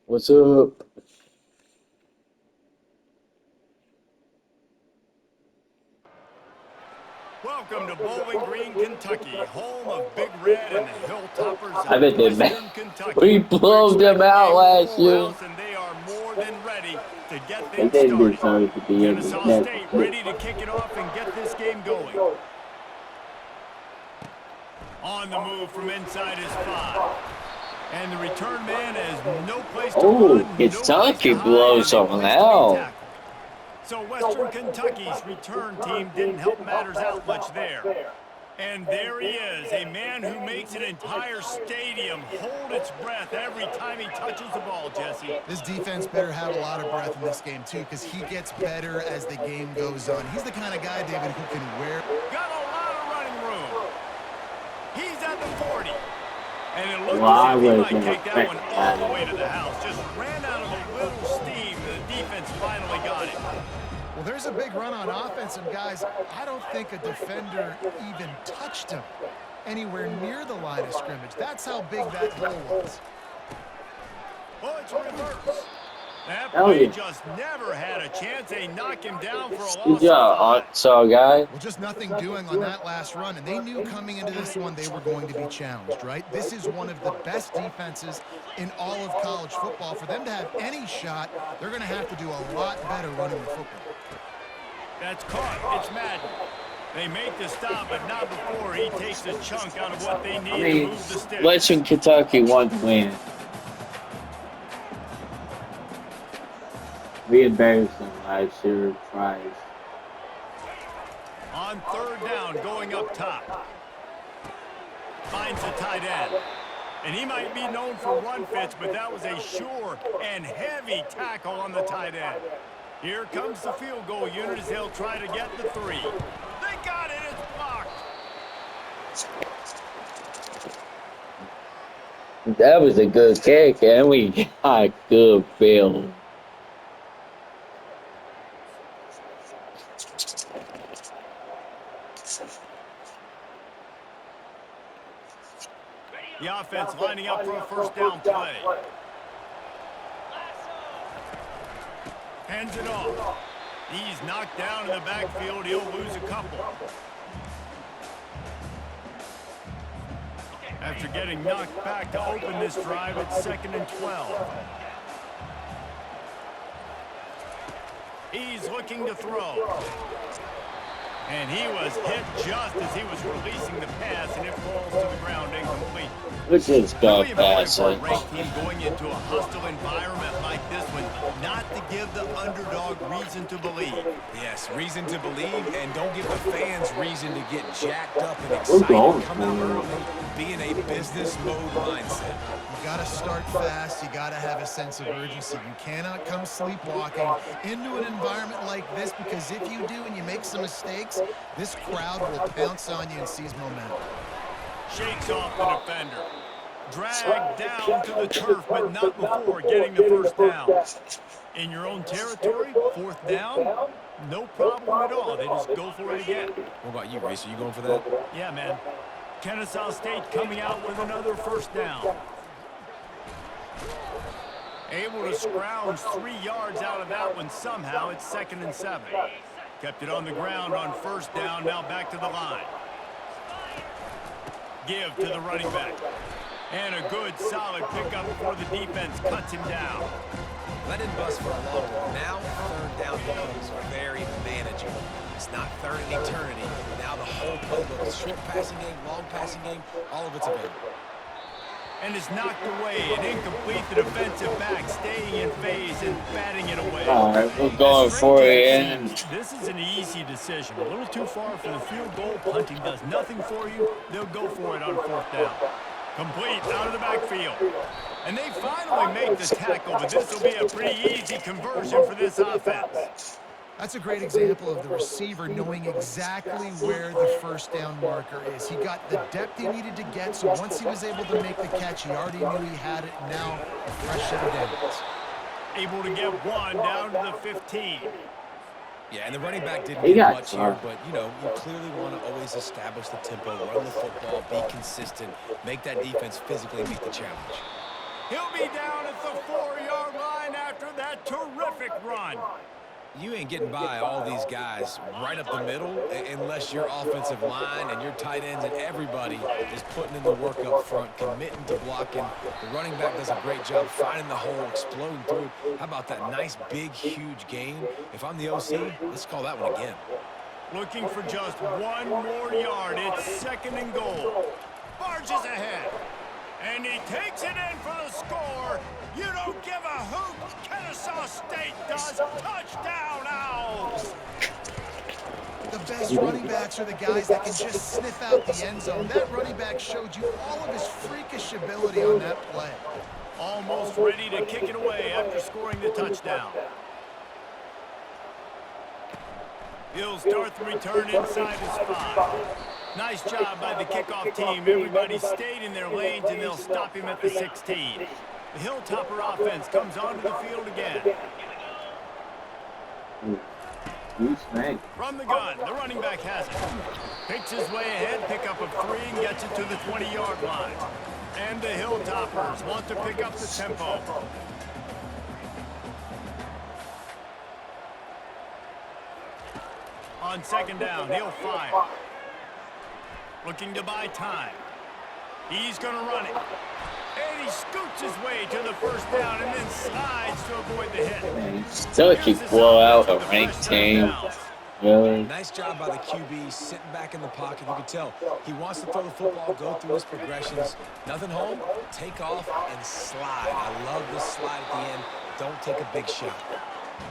What's up? Welcome to Bowling Green, Kentucky, home of Big Red and the Hilltoppers I bet of they Western Kentucky. we We're blew them expecting out a last full year. house, and they are more than ready to get They things didn't started. deserve to be in the Kennesaw State championship. ready to kick it off and get this game going. On the move from inside his 5. And the return man has no place to Oh, run, no place Kentucky to hide, blows and a something place to be out. tackled. So Western Kentucky's return team didn't help matters out much there. And there he is, a man who makes an entire stadium hold its breath every time he touches the ball, Jesse. This defense better have a lot of breath in this game, too, because he gets better as the game goes on. He's the kind of guy, David, who can wear... Got a lot of running room. He's at the 40. And it looks Well, I as if he was might gonna take that one expect all the that. way to the house. Just ran out of a little steam, and the defense finally got it. Well, there's a big run on offense, and guys, I don't think a defender even touched him anywhere near the line of scrimmage. That's how big that hole was. Oh, it's reverse. That Hell play yeah. just never had a chance. They knock him down for a loss Good of job, 5. Arkansas guy. Well, just nothing doing on that last run, and they knew coming into this one they were going to be challenged, right? This is one of the best defenses in all of college football. For them to have any shot, they're going to have to do a lot better running the football. That's caught. It's Madden. They make the stop, but not before he takes a chunk out of what they need I to mean, move the sticks. Western Kentucky won to win. We embarrassed them last year twice. On 3rd down, going up top. Finds a tight end. And he might be known for run fits, but that was a sure and heavy tackle on the tight end. Here comes the field goal unit as they'll try to get the 3. They got it. It's blocked. That was a good kick, and we got good film. The offense lining up for a 1st down play. Hands it off. He's knocked down in the backfield. He'll lose a couple. After getting knocked back to open this drive, it's 2nd and 12. He's looking to throw. And he was hit just as he was releasing the pass, and it falls to the ground incomplete. Which is Really good important for a passing. ranked team going into a hostile environment like this one, not to give the underdog reason to believe. Yes, reason to believe, and don't give the fans reason to get jacked up and We're going. excited. Come out early, be in a business mode mindset. You got to start fast. You got to have a sense of urgency. You cannot come sleepwalking into an environment like this, because if you do and you make some mistakes, this crowd will pounce on you and seize momentum. Shakes off the defender. Dragged down to the turf, but not before getting the 1st down. In your own territory, 4th down, no problem at all. They just go for it again. What about you, Reese? Are you going for that? Yeah, man. Kennesaw State coming out with another 1st down. Able to scrounge 3 yards out of that one somehow. It's 2nd and 7. Kept it on the ground on 1st down. Now back to the line. Give to the running back. And a good, solid pickup before the defense cuts him down. Let him bust for a long one. Now 3rd down becomes very manageable. It's not 3rd and eternity. Now the whole playbook is short passing game, long passing game, all of it's available. And it's knocked away and incomplete. The defensive back staying in phase and batting it away. All right, we're going for it. And This is an easy decision. A little too far for the field goal. Punting does nothing for you. They'll go for it on 4th down. Complete out of the backfield. And they finally make the tackle, but this will be a pretty easy conversion for this offense. That's a great example of the receiver knowing exactly where the 1st down marker is. He got the depth he needed to get, so once he was able to make the catch, he already knew he had it. Now, a fresh set of downs. Able to get 1 down to the 15. Yeah, and the running back didn't He get got much far. here, but, you know, you clearly want to always establish the tempo, run the football, be consistent, make that defense physically meet the challenge. He'll be down at the 4-yard run. You ain't getting by all these guys right up the middle unless your offensive line and your tight ends and everybody is putting in the work up front, committing to blocking. The running back does a great job finding the hole, exploding through. How about that nice, big, huge gain? If I'm the OC, let's call that one again. Looking for just one more yard. It's 2nd and goal. Barges ahead. And he takes it in for the score. You don't give a hoot. Kennesaw State does. Touchdown, Owls. The best running backs are the guys that can just sniff out the end zone. That running back showed you all of his freakish ability on that play. Almost ready to kick it away after scoring the touchdown. He'll start the return inside his 5. Nice job by the kickoff team. Everybody stayed in their lanes, and they'll stop him at the 16. The Hilltopper offense comes onto the field again. From the gun, the running back has it. Picks his way ahead, pickup of 3, and gets it to the 20-yard line. And the Hilltoppers want to pick up the tempo. On 2nd down, he'll fire. Looking to buy time. He's going to run it. And he scoots his way to the 1st down and then slides to avoid the hit. Such a blowout, a ranked team. Really? Nice job by the QB, sitting back in the pocket. You can tell he wants to throw the football, go through his progressions. Nothing home, take off and slide. I love this slide at the end. Don't take a big shot.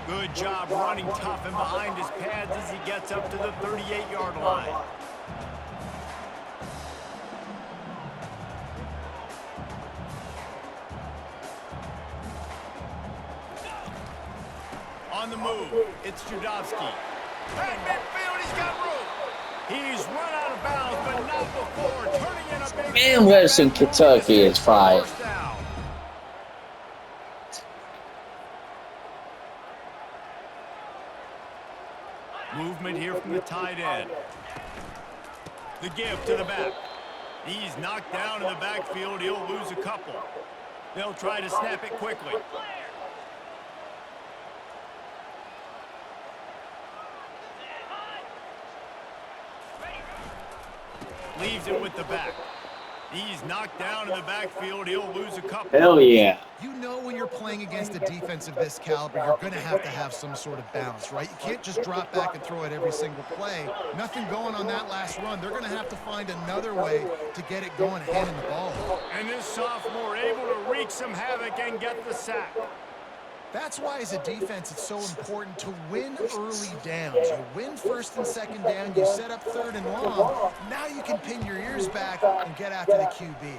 Good job running tough and behind his pads as he gets up to the 38-yard line. On the move, it's Judowski. At midfield, he's got room. He's run out of bounds, but not before turning in a big... Man, Western Kentucky is fire. Movement here from the tight end. The give to the back. He's knocked down in the backfield. He'll lose a couple. They'll try to snap it quickly. Leaves it with the back. He's knocked down in the backfield. He'll lose a couple. Hell yeah. You know when you're playing against a defense of this caliber, you're going to have some sort of balance, right? You can't just drop back and throw it every single play. Nothing going on that last run. They're going to have to find another way to get it going and handing the ball. And this sophomore able to wreak some havoc and get the sack. That's why, as a defense, it's so important to win early downs. You win 1st and 2nd down, you set up 3rd and long. Now you can pin your ears back and get after the QB.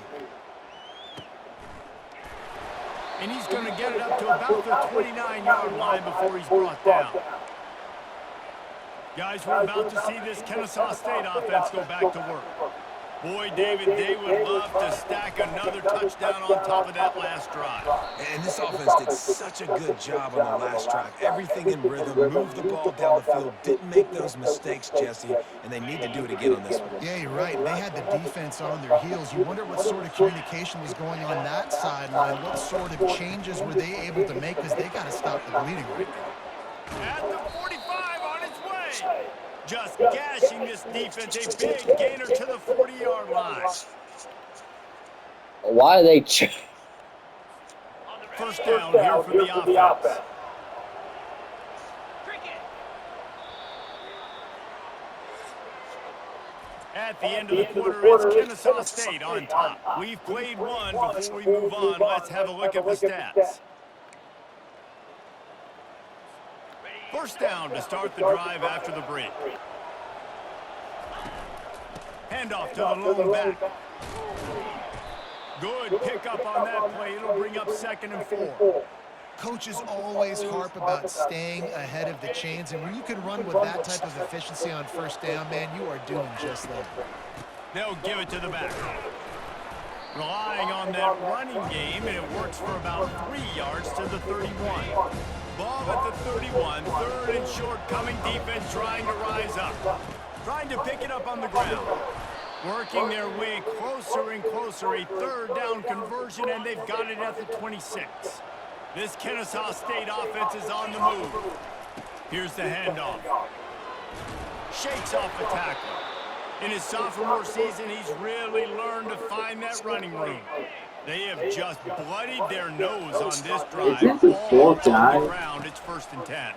And he's going to get it up to about the 29-yard line before he's brought down. Guys, we're about to see this Kennesaw State offense go back to work. Boy, David, they would love to stack another touchdown on top of that last drive. And this offense did such a good job on the last drive. Everything in rhythm, moved the ball down the field, didn't make those mistakes, Jesse, and they need to do it again on this one. Yeah, you're right. They had the defense on their heels. You wonder what sort of communication was going on that sideline. What sort of changes were they able to make, because they got to stop the bleeding right now. At the 45 on its way. Just gashing this defense, a big gainer to the 40-yard line. Why are they... 1st down here for the offense. At the end of the quarter, it's Kennesaw State on top. We've played one. Before we move on, let's have a look at the stats. 1st down to start the drive after the break. Handoff to the lone back. Good pickup on that play. It'll bring up 2nd and 4. Coaches always harp about staying ahead of the chains, and when you can run with that type of efficiency on 1st down, man, you are doing just that. They'll give it to the back. Relying on that running game, and it works for about 3 yards to the 31. Ball at the 31, 3rd and short, coming defense trying to rise up. Trying to pick it up on the ground. Working their way closer and closer, a 3rd down conversion, and they've got it at the 26. This Kennesaw State offense is on the move. Here's the handoff. Shakes off the tackle. In his sophomore season, he's really learned to find that running room. They have just bloodied their nose on this drive. Is this a All fourth on the guy? ground. It's 1st and 10.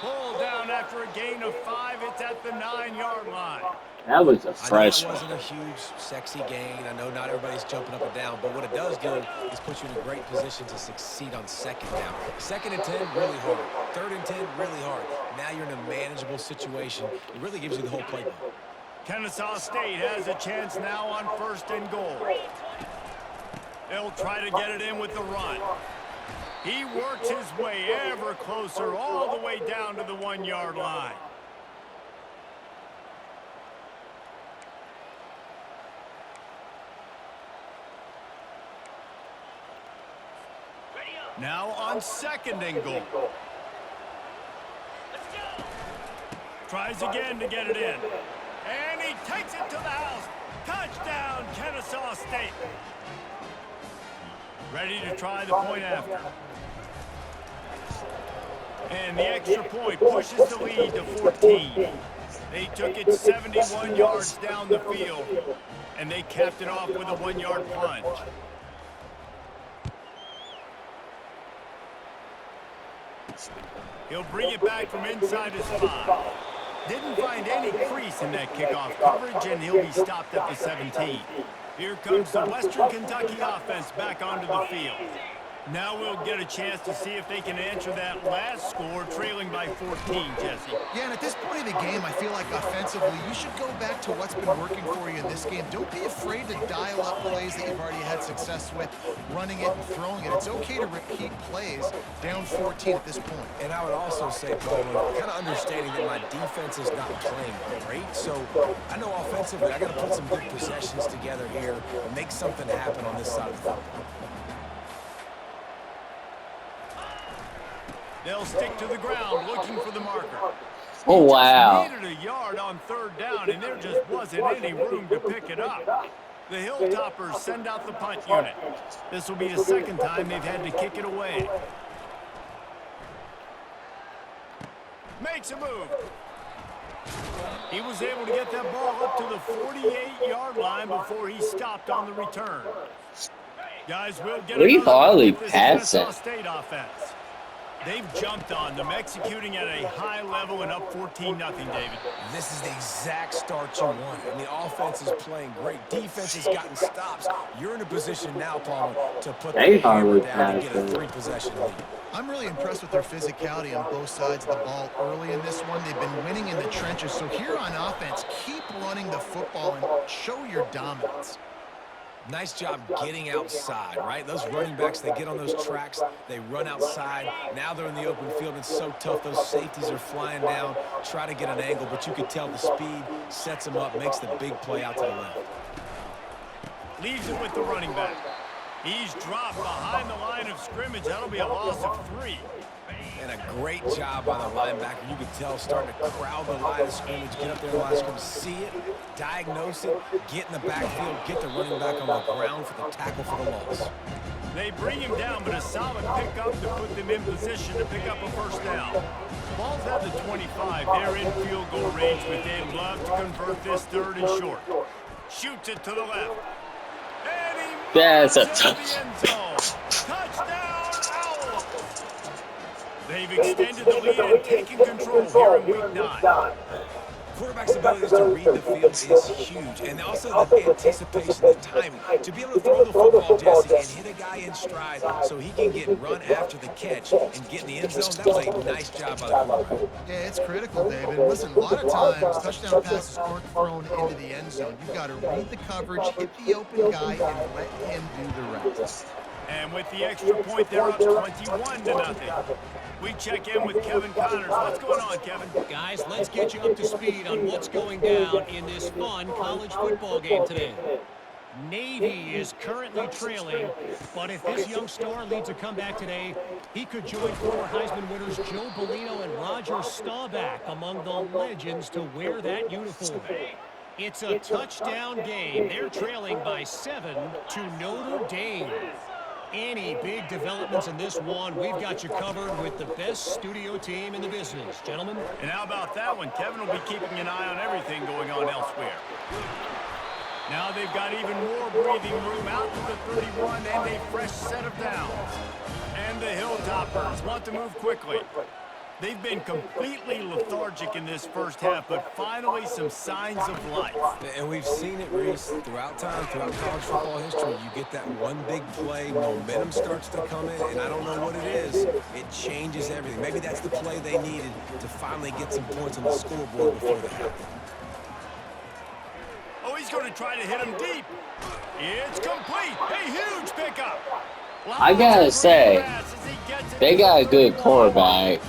Pulled down after a gain of 5. It's at the 9-yard line. That was a I know it freshman. wasn't a huge, sexy gain. I know not everybody's jumping up and down, but what it does do is put you in a great position to succeed on 2nd down. 2nd and 10, really hard. 3rd and 10, really hard. Now you're in a manageable situation. It really gives you the whole playbook. Kennesaw State has a chance now on 1st and goal. They'll try to get it in with the run. He works his way ever closer all the way down to the 1-yard line. Now on 2nd and goal. Tries again to get it in. And he takes it to the house. Touchdown, Kennesaw State. Ready to try the point after. And the extra point pushes the lead to 14. They took it 71 yards down the field, and they capped it off with a 1-yard plunge. He'll bring it back from inside his 5. Didn't find any crease in that kickoff coverage, and he'll be stopped at the 17. Here comes the Western Kentucky offense back onto the field. Now we'll get a chance to see if they can answer that last score, trailing by 14, Jesse. Yeah, and at this point of the game, I feel like offensively, you should go back to what's been working for you in this game. Don't be afraid to dial up plays that you've already had success with, running it and throwing it. It's okay to repeat plays down 14 at this point. And I would also say, Coleman, kind of understanding that my defense is not playing great. So I know offensively, I got to put some good possessions together here and make something happen on this side of the football. They'll stick to the ground looking for the marker. Oh, wow. He just needed a yard on 3rd down, and there just wasn't any room to pick it up. The Hilltoppers send out the punt unit. This will be the 2nd time they've had to kick it away. Makes a move. He was able to get that ball up to the 48-yard line before he stopped on the return. Guys, we'll get We another hardly look at this pass Kennesaw it. State offense. They've jumped on them, executing at a high level and up 14-0, David. This is the exact start you want. I mean, offense is playing great. Defense has gotten stops. You're in a position now, Paul, to put the hammer down and get a 3-possession lead. I'm really impressed with their physicality on both sides of the ball early in this one. They've been winning in the trenches. So here on offense, keep running the football and show your dominance. Nice job getting outside, right? Those running backs, they get on those tracks, they run outside. Now they're in the open field. It's so tough. Those safeties are flying down, try to get an angle, but you can tell the speed sets them up, makes the big play out to the left. Leaves it with the running back. He's dropped behind the line of scrimmage. That'll be a loss of 3. And a great job by the linebacker. You can tell starting to crowd the line of scrimmage, get up there in the line of scrimmage, see it, diagnose it, get in the backfield, get the running back on the ground for the tackle for the loss. They bring him down, but a solid pickup to put them in position to pick up a 1st down. Ball's at the 25. They're in field goal range, but they'd love to convert this 3rd and short. Shoots it to the left. And he That's a moves into touch. the end zone. Touchdown, Owls! They've extended the lead and taken control here in week 9. Quarterback's abilities to read the field is huge, and also the anticipation, the timing. To be able to throw the football, Jesse, and hit a guy in stride so he can get run after the catch and get in the end zone, that was a nice job by the quarterback. Yeah, it's critical, David. Listen, a lot of times, touchdown passes aren't thrown into the end zone. You've got to read the coverage, hit the open guy, and let him do the rest. And with the extra point, they're up 21-0. We check in with Kevin Connors. What's going on, Kevin? Guys, let's get you up to speed on what's going down in this fun college football game today. Navy is currently trailing, but if this young star leads a comeback today, he could join former Heisman winners Joe Bellino and Roger Staubach among the legends to wear that uniform. It's a touchdown game. They're trailing by 7 to Notre Dame. any big developments in this one, we've got you covered with the best studio team in the business. Gentlemen. And how about that one? Kevin will be keeping an eye on everything going on elsewhere. Now they've got even more breathing room out to the 31 and a fresh set of downs. And the Hilltoppers want to move quickly. They've been completely lethargic in this first half, but finally some signs of life. And we've seen it, Reese, throughout time, throughout college football history. You get that one big play, momentum starts to come in, and I don't know what it is. It changes everything. Maybe that's the play they needed to finally get some points on the scoreboard before the half. Oh, he's going to try to hit him deep. It's complete. A huge pickup. I gotta say, they got a good quarterback.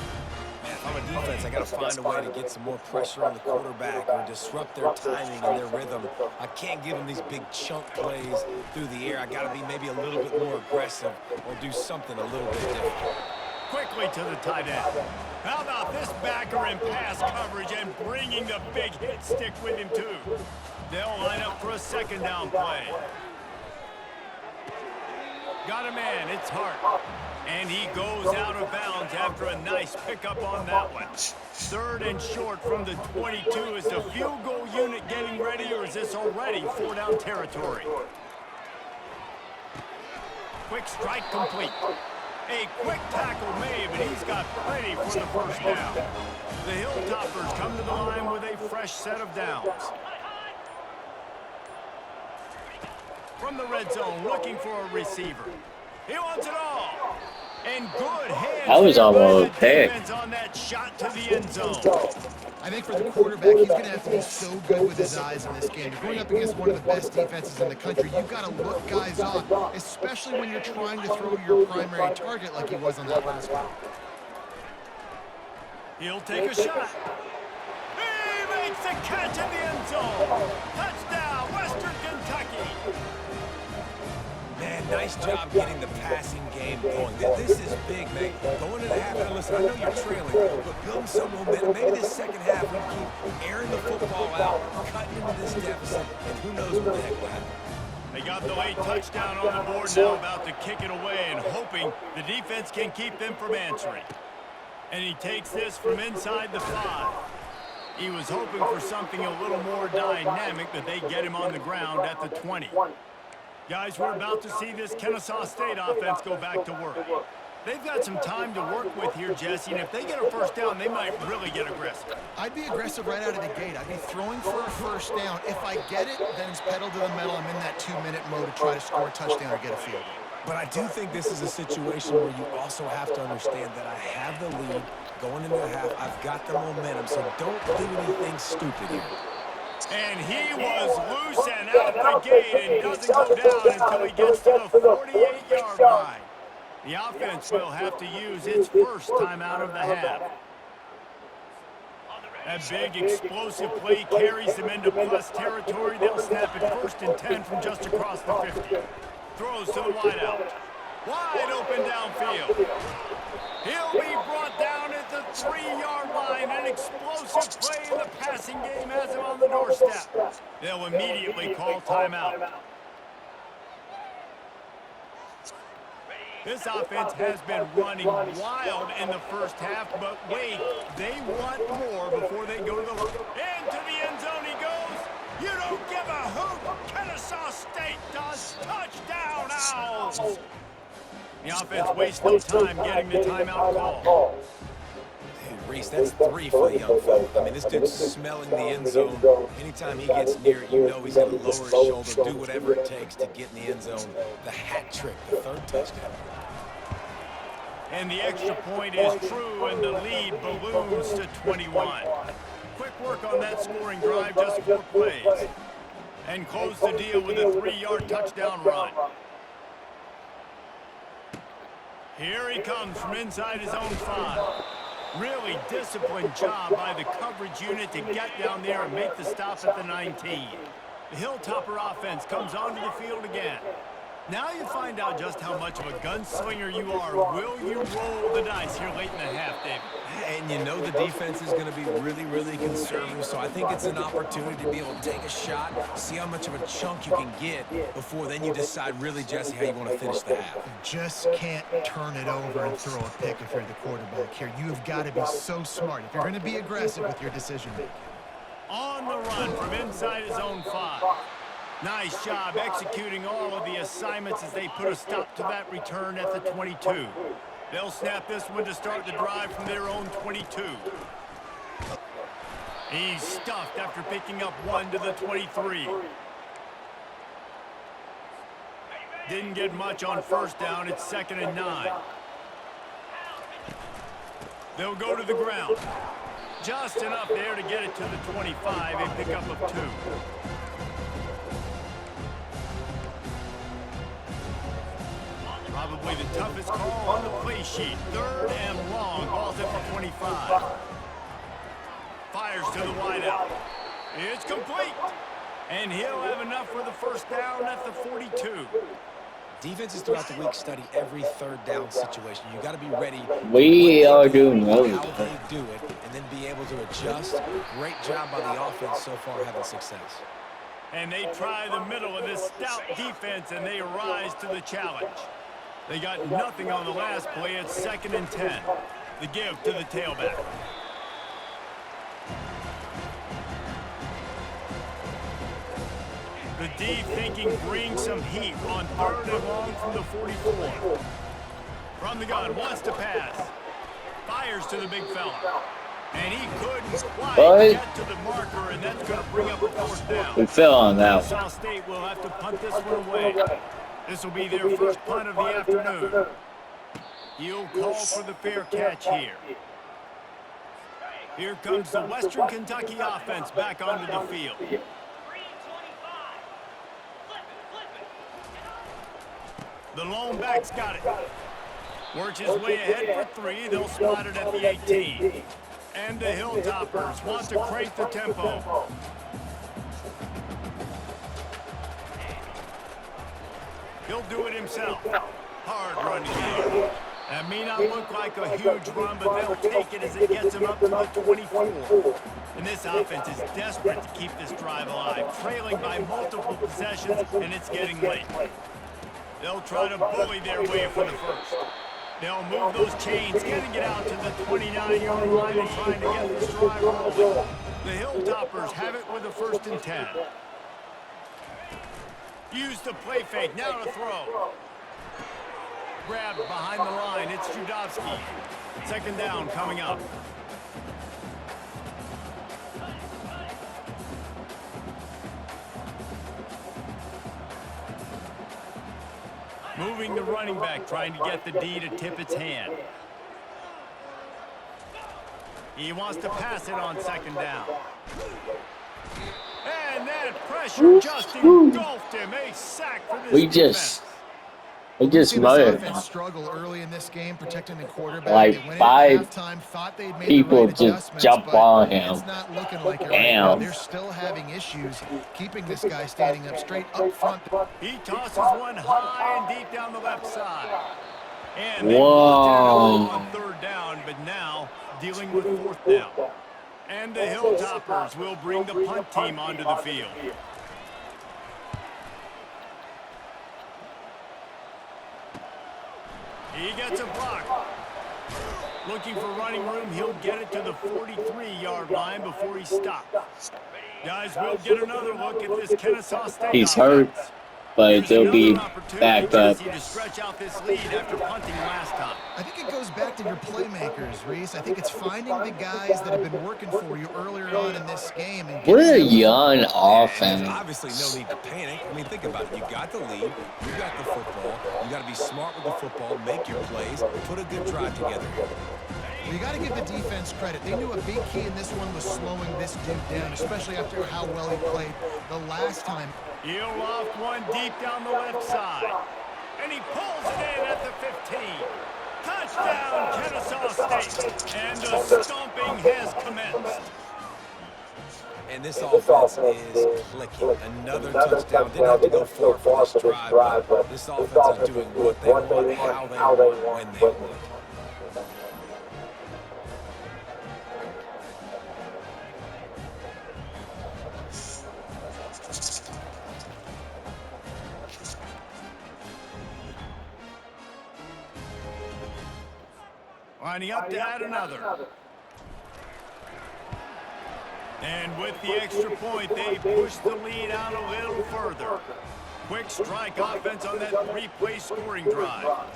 On a defense, I got to find a way to get some more pressure on the quarterback or disrupt their timing and their rhythm. I can't give them these big chunk plays through the air. I got to be maybe a little bit more aggressive or do something a little bit different. Quickly to the tight end. How about this backer in pass coverage and bringing the big hit stick with him too? They'll line up for a second down play. Got a man, it's Hart. And he goes out of bounds after a nice pickup on that one. 3rd and short from the 22. Is the field goal unit getting ready, or is this already 4-down territory? Quick strike complete. A quick tackle made, but he's got plenty for the first down. The Hilltoppers come to the line with a fresh set of downs. From the red zone, looking for a receiver. He wants it all. And good hands. That was almost a pick. On that shot to the end zone. I think for the quarterback, he's going to have to be so good with his eyes in this game. You're going up against one of the best defenses in the country. You've got to look guys off, especially when you're trying to throw your primary target like he was on that last one. He'll take a shot. He makes the catch in the end zone. Touchdown, Western Kentucky. Man, nice job getting the passing game going. This is big, man. Going into the half, and listen, I know you're trailing, but building some momentum. Maybe this second half we keep airing the football out, cutting into this deficit, and who knows what the heck will happen. They got the late touchdown on the board now, about to kick it away and hoping the defense can keep them from answering. And he takes this from inside the 5. He was hoping for something a little more dynamic, but they get him on the ground at the 20. Guys, we're about to see this Kennesaw State offense go back to work. They've got some time to work with here, Jesse, and if they get a first down, they might really get aggressive. I'd be aggressive right out of the gate. I'd be throwing for a first down. If I get it, then it's pedal to the metal. I'm in that 2-minute mode to try to score a touchdown or get a field goal. But I do think this is a situation where you also have to understand that I have the lead going into the half. I've got the momentum, so don't do anything stupid here. And he was loose and out the gate and doesn't go down until he gets to the 48-yard line. The offense will have to use its first timeout of the half. That big explosive play carries them into plus territory. They'll snap it 1st and 10 from just across the 50. Throws to the wideout. Wide open downfield. He'll be brought down at the 3-yard line. An explosive play in the passing game has him on the doorstep. They'll immediately call timeout. This offense has been running wild in the first half, but wait, they want more before they go to the line. Into the end zone he goes. You don't give a hoot. Kennesaw State does. Touchdown, Owls. The offense wastes no time getting the timeout call. Dude, Reese, that's 3 for the young fella. I mean, this dude's smelling the end zone. Anytime he gets near it, you know he's going to lower his shoulder, do whatever it takes to get in the end zone. The hat trick, the 3rd touchdown. And the extra point is true, and the lead balloons to 21. Quick work on that scoring drive, just 4 plays. And close the deal with a 3-yard touchdown run. Here he comes from inside his own 5. Really disciplined job by the coverage unit to get down there and make the stop at the 19. The Hilltopper offense comes onto the field again. Now you find out just how much of a gunslinger you are. Will you roll the dice here late in the half, David? And you know the defense is going to be really, really conservative, so I think it's an opportunity to be able to take a shot, see how much of a chunk you can get before then you decide really, Jesse, how you want to finish the half. You just can't turn it over and throw a pick if you're the quarterback here. You have got to be so smart if you're going to be aggressive with your decision-making. On the run from inside his own 5. Nice job executing all of the assignments as they put a stop to that return at the 22. They'll snap this one to start the drive from their own 22. He's stuffed after picking up 1 to the 23. Didn't get much on first down. It's 2nd and 9. They'll go to the ground. Just enough there to get it to the 25. A pickup of 2. Probably the toughest call on the play sheet. 3rd and long. Ball's at the 25. Fires to the wideout. It's complete. And he'll have enough for the first down at the 42. Defenses throughout the week study every 3rd down situation. You got to be ready. We are doing well. How they do it, and then be able to adjust. Great job by the offense so far having success. And they try the middle of this stout defense, and they rise to the challenge. They got nothing on the last play. It's 2nd and 10. The give to the tailback. The D thinking bring some heat on 3rd and long from the 44. From the gun, wants to pass. Fires to the big fella. And he couldn't quite get to the marker, and that's going to bring up a 4th down. We fell on that one. Kennesaw State will have to punt this one away. This will be their first punt of the afternoon. He'll call for the fair catch here. Here comes the Western Kentucky offense back onto the field. The lone back's got it. Works his way ahead for 3. They'll spot it at the 18. And the Hilltoppers want to crank the tempo. He'll do it himself. Hard run here. That may not look like a huge run, but they'll take it as it gets him up to the 24. And this offense is desperate to keep this drive alive, trailing by multiple possessions, and it's getting late. They'll try to bully their way for the first. They'll move those chains, getting it out to the 29-yard line and trying to get this drive rolling. The Hilltoppers have it with a 1st and 10. Use the play fake, now to throw. Grabbed behind the line, it's Judowski. 2nd down coming up. Moving the running back, trying to get the D to tip its hand. He wants to pass it on 2nd down. And that pressure just engulfed him. A sack for this defense. We just murdered them. Struggle early in this game protecting the quarterback. Like 5 people just jump on him. It's not looking like it right now. They're still having issues keeping this guy standing up straight up front. He tosses one high and deep down the left side. And they on 3rd down, but now dealing with 4th down. And the Hilltoppers will bring the punt team onto the field. He gets a block. Looking for running room, he'll get it to the 43-yard line before he stops. Guys, we'll get another look at this Kennesaw State. He's hurt, but they'll be back up. To stretch out this lead after punting last time. I think it goes back to your playmakers, Reese. I think it's finding the guys that have been working for you earlier on in this game. And what a young offense. There's obviously no need to panic. I mean, think about it. You got the lead. You got the football. You got to be smart with the football, make your plays, put a good drive together here. Well, you got to give the defense credit. They knew a big key in this one was slowing this dude down, especially after how well he played the last time. He'll loft one deep down the left side. And he pulls it in at the 15. Touchdown, Kennesaw State. And the stomping has commenced. And this offense is clicking. Another touchdown. Didn't have to go far for this drive, but this offense is doing what they want, how they want, when they want. Lining up to add another. And with the extra point, they push the lead out a little further. Quick strike offense on that three-play scoring drive.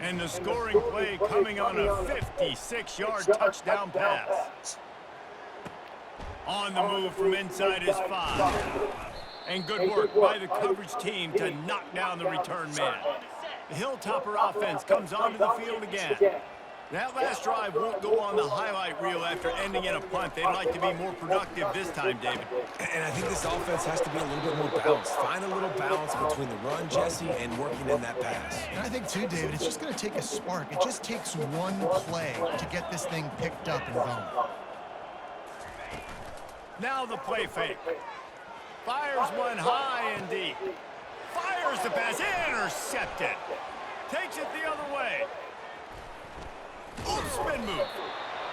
And the scoring play coming on a 56-yard touchdown pass. On the move from inside his 5. And good work by the coverage team to knock down the return man. The Hilltopper offense comes onto the field again. That last drive won't go on the highlight reel after ending in a punt. They'd like to be more productive this time, David. And I think this offense has to be a little bit more balanced. Find a little balance between the run, Jesse, and working in that pass. And I think, too, David, it's just going to take a spark. It just takes one play to get this thing picked up and going. Now the play fake. Fires one high and deep. Fires the pass. Intercepted. Takes it the other way. Spin move.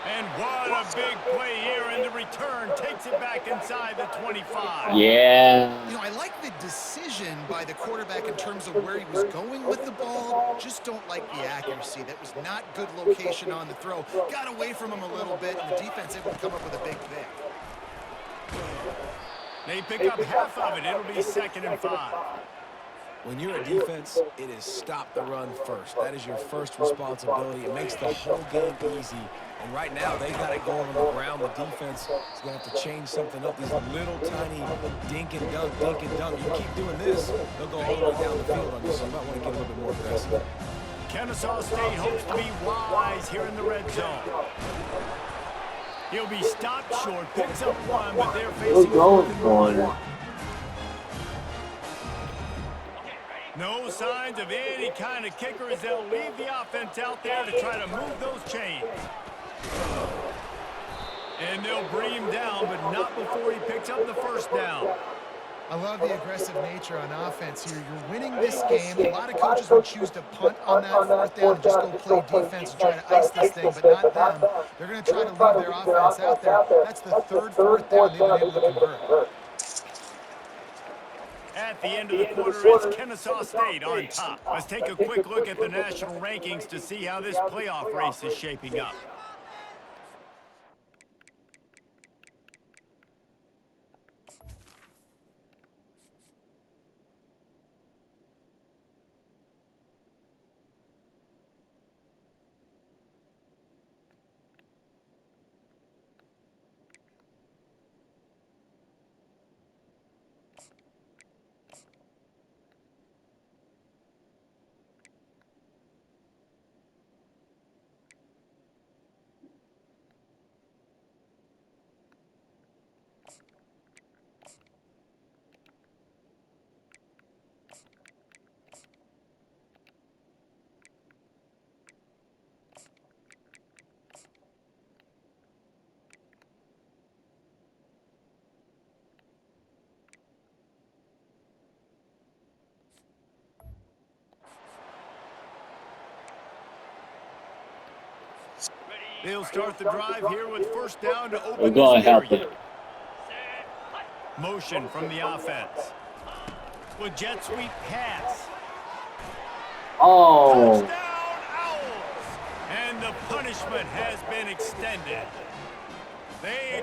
And what a big play here, and the return takes it back inside the 25. Yeah. You know, I like the decision by the quarterback in terms of where he was going with the ball. Just don't like the accuracy. That was not good location on the throw. Got away from him a little bit, and the defense able to come up with a big pick. They pick up half of it. It'll be 2nd and 5. When you're a defense, it is stop the run first. That is your first responsibility. It makes the whole game easy. And right now, they got it going on the ground. The defense is going to have to change something up. These little tiny dink and dunk, dink and dunk. You keep doing this, they'll go all the way down the field on you. So you might want to get a little bit more aggressive. Kennesaw State hopes to be wise here in the red zone. He'll be stopped short, picks up 1, but they're facing Going. no signs of any kind of kicker as they'll leave the offense out there to try to move those chains. And they'll bring him down, but not before he picks up the first down. I love the aggressive nature on offense here. You're winning this game. A lot of coaches would choose to punt on that 4th down and just go play defense and try to ice this thing, but not them. They're going to try to leave their offense out there. That's the 3rd 4th down they've been able to convert. At the end of the quarter, it's Kennesaw State on top. Let's take a quick look at the national rankings to see how this playoff race is shaping up. They'll start the drive here with first down to open. We're going to help him. Motion from the offense. With jet sweep pass. Oh. Touchdown, Owls! And the punishment has been extended.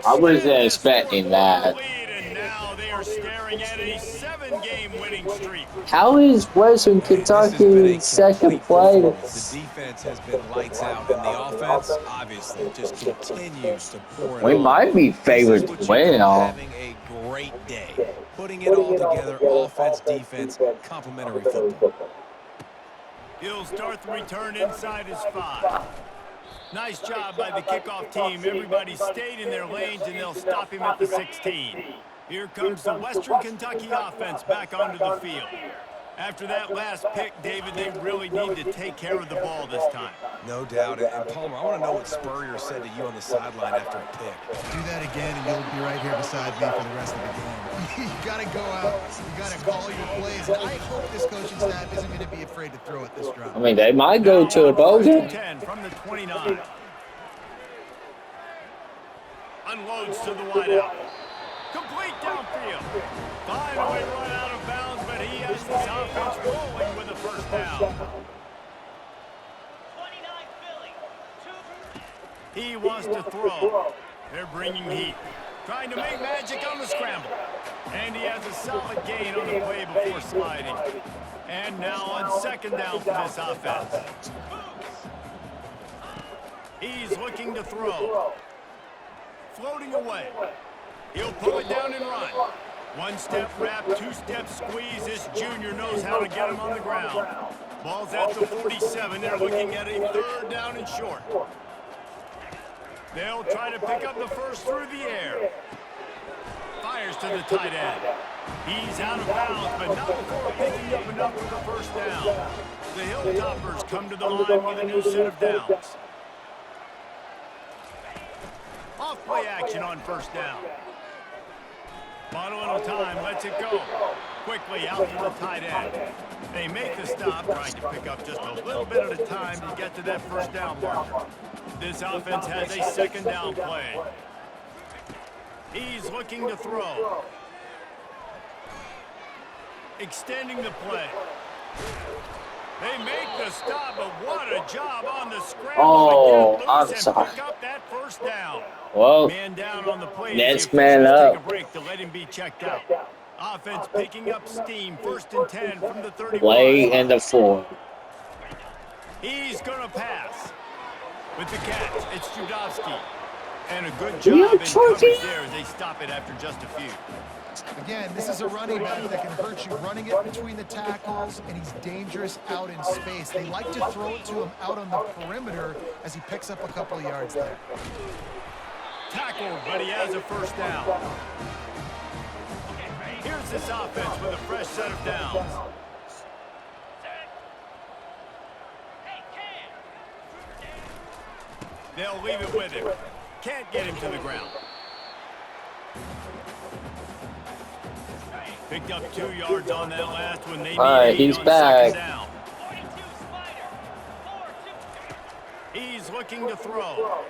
I wasn't expecting that. Lead, and now they are staring at a 7-game winning streak. How is Western Kentucky second place? The defense has been lights out, and the offense obviously just continues to pour it We on. might be favored to win it all. Having a great day, putting it all together, offense, defense, complimentary football. He'll start the return inside his 5. Nice job by the kickoff team. Everybody stayed in their lanes, and they'll stop him at the 16. Here comes the Western Kentucky offense back onto the field. After that last pick, David, they really need to take care of the ball this time. No doubt. And Palmer, I want to know what Spurrier said to you on the sideline after a pick. Do that again, and you'll be right here beside me for the rest of the game. You got to go out. You got to call your plays. And I hope this coaching staff isn't going to be afraid to throw it this drive. I mean, they might go to a bowl game. 10 from the 29. Unloads to the wideout. Complete downfield. Finally run out of bounds, but he has his offense rolling with a first down. He wants to throw. They're bringing heat. Trying to make magic on the scramble. And he has a solid gain on the play before sliding. And now on second down for this offense. He's looking to throw. Floating away. He'll pull it down and run. One-step wrap, two-step squeeze. This junior knows how to get him on the ground. Ball's at the 47. They're looking at a third down and short. They'll try to pick up the first through the air. Fires to the tight end. He's out of bounds, but not before picking up enough for the first down. The Hilltoppers come to the line with a new set of downs. Off-play action on first down. Bought a little time, lets it go. Quickly out to the tight end. They make the stop, trying to pick up just a little bit at a time to get to that first down marker. This offense has a second down play. He's looking to throw. Extending the play. They make the stop, but what a job on the scramble to get loose and pick up that first down. Well, Man down on the play. next man up. Take a break to let him be checked out. Offense picking up steam. First and 10 from the 31. play in the 4. He's going to pass. With the catch, it's Judowski. And a good job in coverage there as they stop it after just a few. Again, this is a running back that can hurt you running it between the tackles, and he's dangerous out in space. They like to throw it to him out on the perimeter as he picks up a couple of yards there. Tackled, but he has a first down. Here's this offense with a fresh set of downs. They'll leave it with him. Can't get him to the ground. Picked up 2 yards on that last one. They need he's on back. second down. He's looking to throw.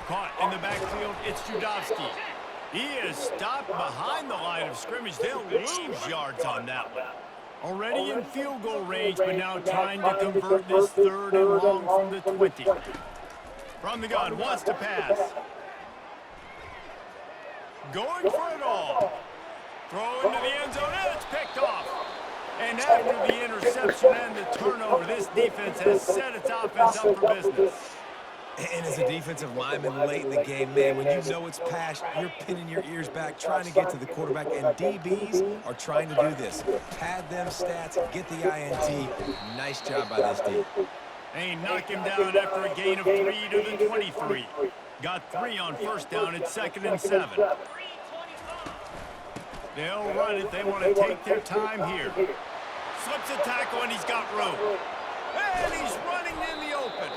Caught in the backfield, it's Judowski. He is stopped behind the line of scrimmage. They'll lose yards on that one. Already in field goal range, but now trying to convert this third and long from the 20. From the gun, wants to pass. Going for it all. Throw into the end zone, and it's picked off. And after the interception and the turnover, this defense has set its offense up for business. And as a defensive lineman late in the game, man, when you know it's passed, you're pinning your ears back, trying to get to the quarterback, and DBs are trying to do this. Pad them stats, get the INT. Nice job by this D. They knock him down after a gain of 3 to the 23. Got 3 on first down at 2nd and 7. They'll run it. They want to take their time here. Slips a tackle, and he's got room. And he's running in the open.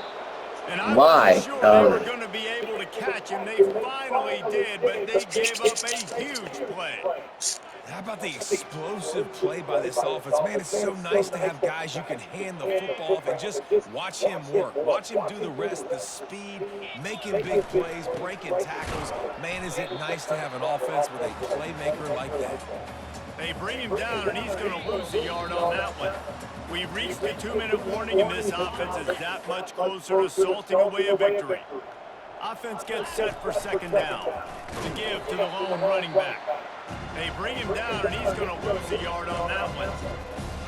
And I wasn't sure they were going to be able to catch him. They finally did, but they gave up a huge play. How about the explosive play by this offense? Man, it's so nice to have guys you can hand the football off and just watch him work. Watch him do the rest, the speed, making big plays, breaking tackles. Man, is it nice to have an offense with a playmaker like that. They bring him down, and he's going to lose a yard on that one. We've reached the 2-minute warning, and this offense is that much closer to salting away a victory. Offense gets set for second down. To give to the lone running back. They bring him down, and he's going to lose a yard on that one.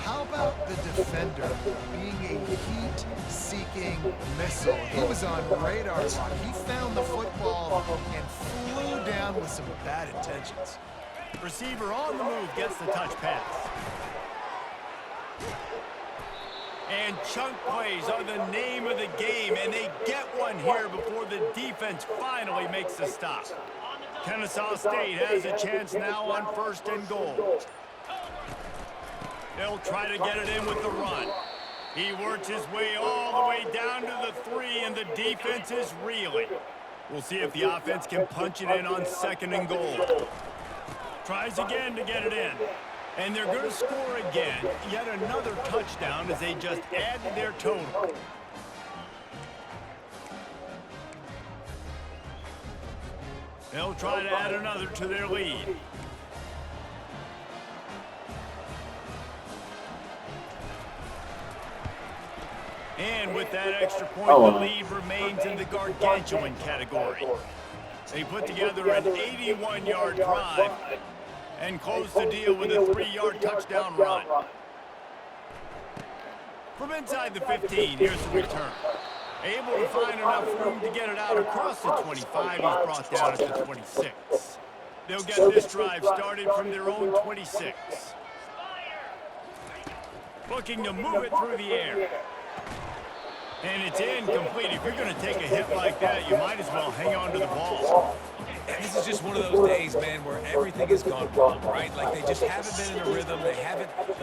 How about the defender being a heat-seeking missile? He was on radar lock. He found the football and flew down with some bad intentions. Receiver on the move gets the touch pass. And chunk plays are the name of the game, and they get one here before the defense finally makes the stop. Kennesaw State has a chance now on 1st and goal. They'll try to get it in with the run. He works his way all the way down to the 3, and the defense is reeling. We'll see if the offense can punch it in on 2nd and goal. Tries again to get it in. And they're going to score again. Yet another touchdown as they just add to their total. They'll try to add another to their lead. And with that extra point, the lead remains in the gargantuan category. They put together an 81-yard drive and close the deal with a 3-yard touchdown run. From inside the 15, here's the return. Able to find enough room to get it out across the 25. He's brought down at the 26. They'll get this drive started from their own 26. Looking to move it through the air. And it's incomplete. If you're going to take a hit like that, you might as well hang on to the ball. This is just one of those days, man, where everything has gone wrong, right? Like they just haven't been in a rhythm. They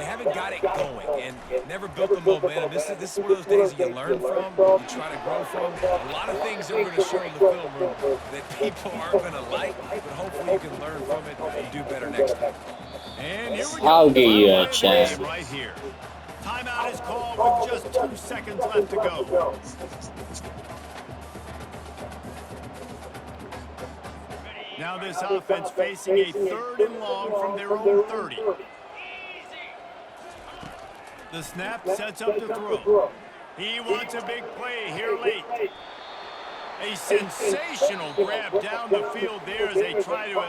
haven't got it going and never built the momentum. This is one of those days that you learn from, you try to grow from. A lot of things that we're going to show in the film room that people aren't going to like, but hopefully you can learn from it and do better next time. And here we go. I'll give you a chance. Right here. Timeout is called with just 2 seconds left to go. Now this offense facing a 3rd and long from their own 30. The snap sets up the throw. He wants a big play here late. A sensational grab down the field there as they try to